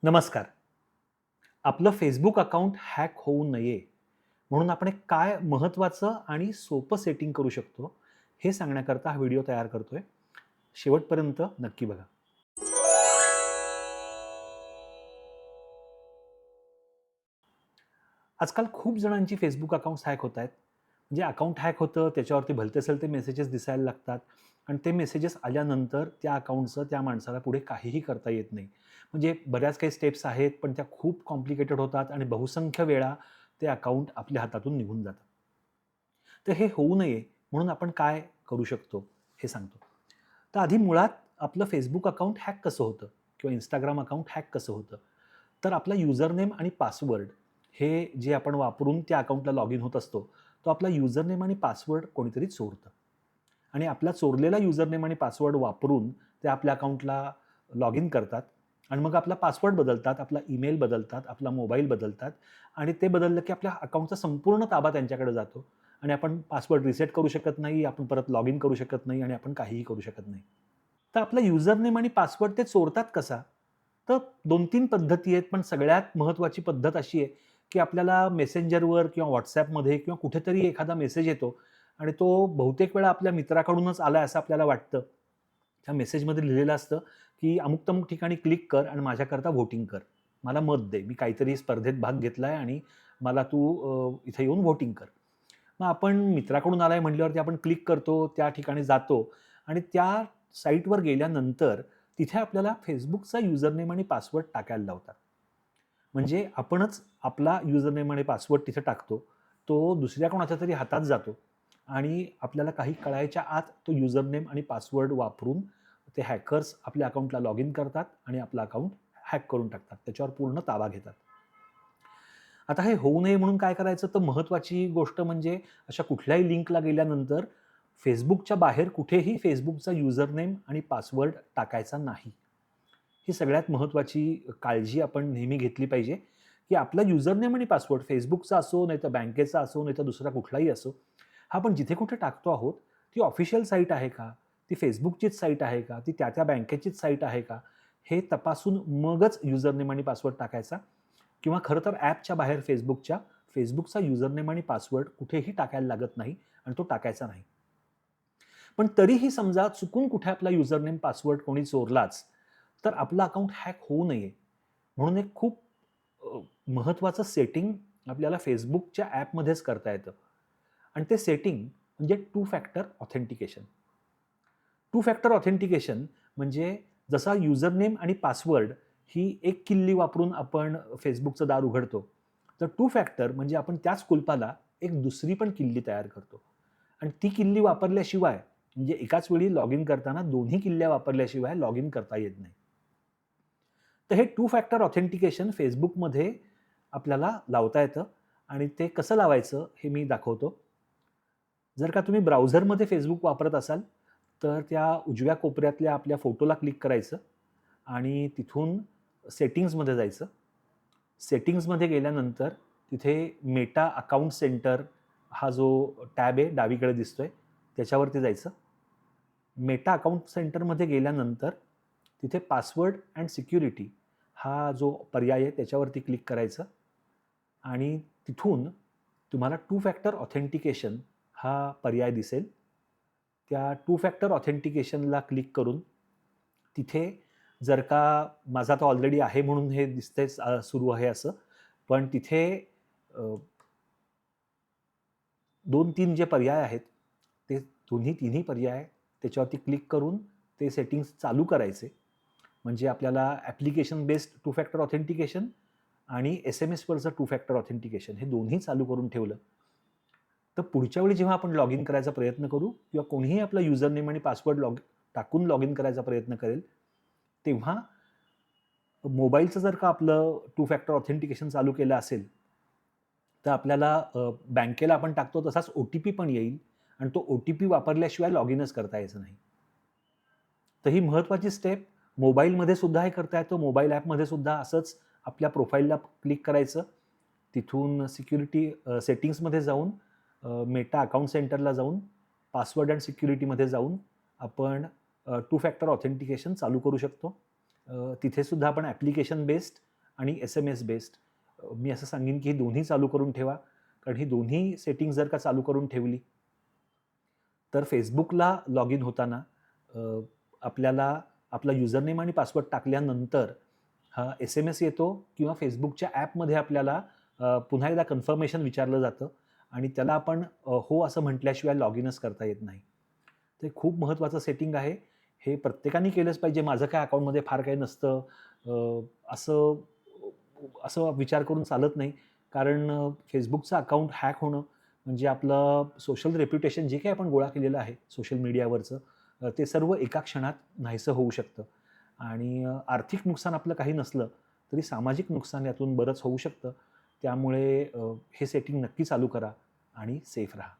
नमस्कार. आपलं Facebook account hack होऊ नये म्हणून आपण एक काय महत्त्वाचं आणि सोपं सेटिंग करू शकतो, हे सांगण्याकरता हा व्हिडिओ तयार करतोय. शेवटपर्यंत नक्की बघा. आजकाल खूप जणांची फेसबुक अकाउंट्स हॅक होत आहेत. म्हणजे अकाउंट हॅक होतं, त्याच्यावरती भलते-सलते मेसेजेस दिसायला लागतात आणि ते मेसेजेस आल्यानंतर त्या अकाउंटचं त्या माणसाला पुढे काहीही करता येत नाही. म्हणजे बऱ्याच काही स्टेप्स आहेत, पण त्या खूप कॉम्प्लिकेटेड होतात आणि बहुसंख्य वेळा ते अकाउंट आपल्या हातातून निघून जातं. तर हे होऊ नये म्हणून आपण काय करू शकतो, हे सांगतो. तर आधी मुळात आपलं फेसबुक अकाउंट हॅक कसं होतं किंवा Instagram अकाउंट हॅक कसं होतं? तर आपला युजरनेम आणि पासवर्ड हे जे आपण वापरून त्या अकाउंटला लॉग इन होत असतो, तो आपला युजरनेम आणि पासवर्ड कोणीतरी चोरतं. आणि आपला चोरलेला युजरनेम आणि पासवर्ड वापरून ते आपल्या अकाउंटला लॉग इन करतात आणि मग आपला पासवर्ड बदलतात, आपला ईमेल बदलतात, आपला मोबाईल बदलतात आणि ते बदललं की आपल्या अकाउंटचा संपूर्ण ताबा त्यांच्याकडे जातो आणि आपण पासवर्ड रिसेट करू शकत नाही, आपण परत लॉग इन करू शकत नाही आणि आपण काहीही करू शकत नाही. तर आपला युजरनेम आणि पासवर्ड ते चोरतात कसा? तर 2-3 पद्धती आहेत, पण सगळ्यात महत्त्वाची पद्धत अशी आहे, की आपल्याला मेसेंजरवर किंवा WhatsAppमध्ये किंवा कुठेतरी एखादा मेसेज येतो आणि तो बहुतेक वेळा आपल्या मित्राकडूनच आलाय असं आपल्याला वाटतं. त्या मेसेजमध्ये लिहिलेलं असतं, की अमुक-तमुक ठिकाणी क्लिक कर आणि माझ्याकरता व्होटिंग कर. मला मत दे. मी काहीतरी स्पर्धेत भाग घेतलाय आणि मला तू इथे येऊन व्होटिंग कर. मग आपण मित्राकडून आलाय म्हटल्यावरती आपण क्लिक करतो, त्या ठिकाणी जातो आणि त्या साईटवर गेल्यानंतर तिथे आपल्याला Facebookचा युजरनेम आणि पासवर्ड टाकायला लावतात. म्हणजे आपणच आपला युजरनेम आणि पासवर्ड तिथे टाकतो. तो दुसऱ्या कोणाच्या तरी हातात जातो आणि आपल्याला काही कळायच्या आत तो युजरनेम आणि पासवर्ड वापरून ते हॅकर्स आपल्या अकाउंटला लॉग इन करतात आणि आपलं अकाउंट हॅक करून टाकतात. त्याच्यावर पूर्ण ताबा घेतात. आता हे होऊ नये म्हणून काय करायचं? तर महत्त्वाची गोष्ट म्हणजे अशा कुठल्याही लिंकला गेल्यानंतर Facebookच्या बाहेर कुठेही Facebookचा युजरनेम आणि पासवर्ड टाकायचा नाही. ही सगळ्यात महत्त्वाची काळजी आपण नेहमी घेतली पाहिजे, की आपला युजरनेम आणि पासवर्ड Facebookचा असो, नाहीतर बँकेचा असो, नाहीतर दुसरा कुठलाही असो, हा आपण जिथे कुठे टाकतो आहोत, ती ऑफिशियल साईट आहे का? ती Facebookचीच साईट आहे का? ती त्या-त्या बँकेचीच साईट आहे का? हे तपासून मगच युजरनेम आणि पासवर्ड टाकायचा किंवा खरं तर ॲपच्या बाहेर Facebookचा युजरनेम आणि पासवर्ड कुठेही टाकायला लागत नाही आणि तो टाकायचा नाही. पण तरीही समजा चुकून कुठे आपला युजरनेम पासवर्ड कोणी चोरलाच, तर आपलं अकाउंट हॅक होऊ नये म्हणून एक खूप महत्त्वाचं सेटिंग आपल्याला Facebookच्या ॲपमध्येच करता येतं आणि ते सेटिंग म्हणजे two factor authentication. Two factor authentication म्हणजे जसा युजरनेम आणि पासवर्ड ही एक किल्ली वापरून आपण Facebookचं दार उघडतो. तर टू फॅक्टर म्हणजे आपण त्याच कुलपाला एक दुसरी पण किल्ली तयार करतो आणि ती किल्ली वापरल्याशिवाय म्हणजे एकाच वेळी लॉग इन करताना दोन्ही किल्ल्या वापरल्याशिवाय लॉग इन करता येत नाही. तर हे टू फॅक्टर ऑथेंटिकेशन Facebookमध्ये आपल्याला लावता येतं आणि ते कसं लावायचं हे मी दाखवतो. जर का तुम्ही ब्राउझरमध्ये Facebook वापरत असाल, तर त्या उजव्या कोपऱ्यातल्या आपल्या फोटोला क्लिक करायचं आणि तिथून सेटिंग्जमध्ये जायचं. सेटिंग्जमध्ये गेल्यानंतर तिथे मेटा अकाउंट सेंटर हा जो टॅब आहे डावीकडे दिसतोय, त्याच्यावरती जायचं. मेटा अकाउंट सेंटरमध्ये गेल्यानंतर तिथे पासवर्ड अँड सिक्युरिटी हा जो पर्याय आहे त्याच्यावरती क्लिक करायचं आणि तिथून तुम्हाला टू फॅक्टर ऑथेंटिकेशन हा पर्याय दिसेल. त्या टू फॅक्टर ऑथेंटिकेशनला क्लिक करून तिथे जर का माझा आता ऑलरेडी आहे म्हणून हे दिसतंयच सुरू आहे असं. पण तिथे अ, 2-3 जे पर्याय आहेत, ते तिन्ही पर्याय त्याच्यावरती क्लिक करून ते सेटिंग्ज चालू करायचे. म्हणजे आपल्याला application based two factor authentication आणि एस-एम-एसवरचं टू फॅक्टर ऑथेंटिकेशन हे दोन्ही चालू करून ठेवलं, तर पुढच्या वेळी जेव्हा आपण लॉग इन करायचा प्रयत्न करू किंवा कोणीही आपला युजरनेम आणि पासवर्ड टाकून लॉग इन करायचा प्रयत्न करेल, तेव्हा मोबाईलचं जर का आपलं टू फॅक्टर ऑथेंटिकेशन चालू केलं असेल, तर आपल्याला बँकेला आपण टाकतो तसाच ओ-टी-पी पण येईल आणि तो ओ-टी-पी वापरल्याशिवाय लॉग इनच करता यायचं नाही. तर ही महत्त्वाची स्टेप मोबाईलमध्ये सुद्धा हे करता येतं. मोबाईल ॲपमध्ये सुद्धा असंच आपल्या प्रोफाईलला क्लिक करायचं. तिथून सिक्युरिटी सेटिंग्जमध्ये जाऊन मेटा अकाउंट सेंटरला जाऊन पासवर्ड अँड सिक्युरिटीमध्ये जाऊन आपण टू फॅक्टर ऑथेंटिकेशन चालू करू शकतो. तिथे सुद्धा आपण ॲप्लिकेशन बेस्ड आणि SMS बेस्ड. मी असं सांगेन की ही दोन्ही चालू करून ठेवा. कारण ही दोन्ही सेटिंग जर का चालू करून ठेवली, तर Facebookला लॉग इन होताना आपल्याला आपला युजरनेम आणि पासवर्ड टाकल्यानंतर हा SMS येतो किंवा Facebookच्या ॲपमध्ये आपल्याला पुन्हा एकदा कन्फर्मेशन विचारलं जातं आणि त्याला आपण हो असं म्हटल्याशिवाय लॉग इनच करता येत नाही. ते खूप महत्त्वाचं सेटिंग आहे. हे प्रत्येकाने केलंच पाहिजे. माझं काय अकाउंटमध्ये फार काही नसतं, असं असं विचार करून चालत नाही. कारण Facebookचं अकाउंट हॅक होणं म्हणजे आपलं सोशल रेप्युटेशन जे काही आपण गोळा केलेलं आहे सोशल मीडियावरचं, ते सर्व एका क्षणात नाहीसं होऊ शकतं. आणि आर्थिक नुकसान आपलं काही नसलं तरी सामाजिक नुकसान यातून बरंच होऊ शकतं. त्यामुळे हे सेटिंग नक्की चालू करा आणि सेफ राहा.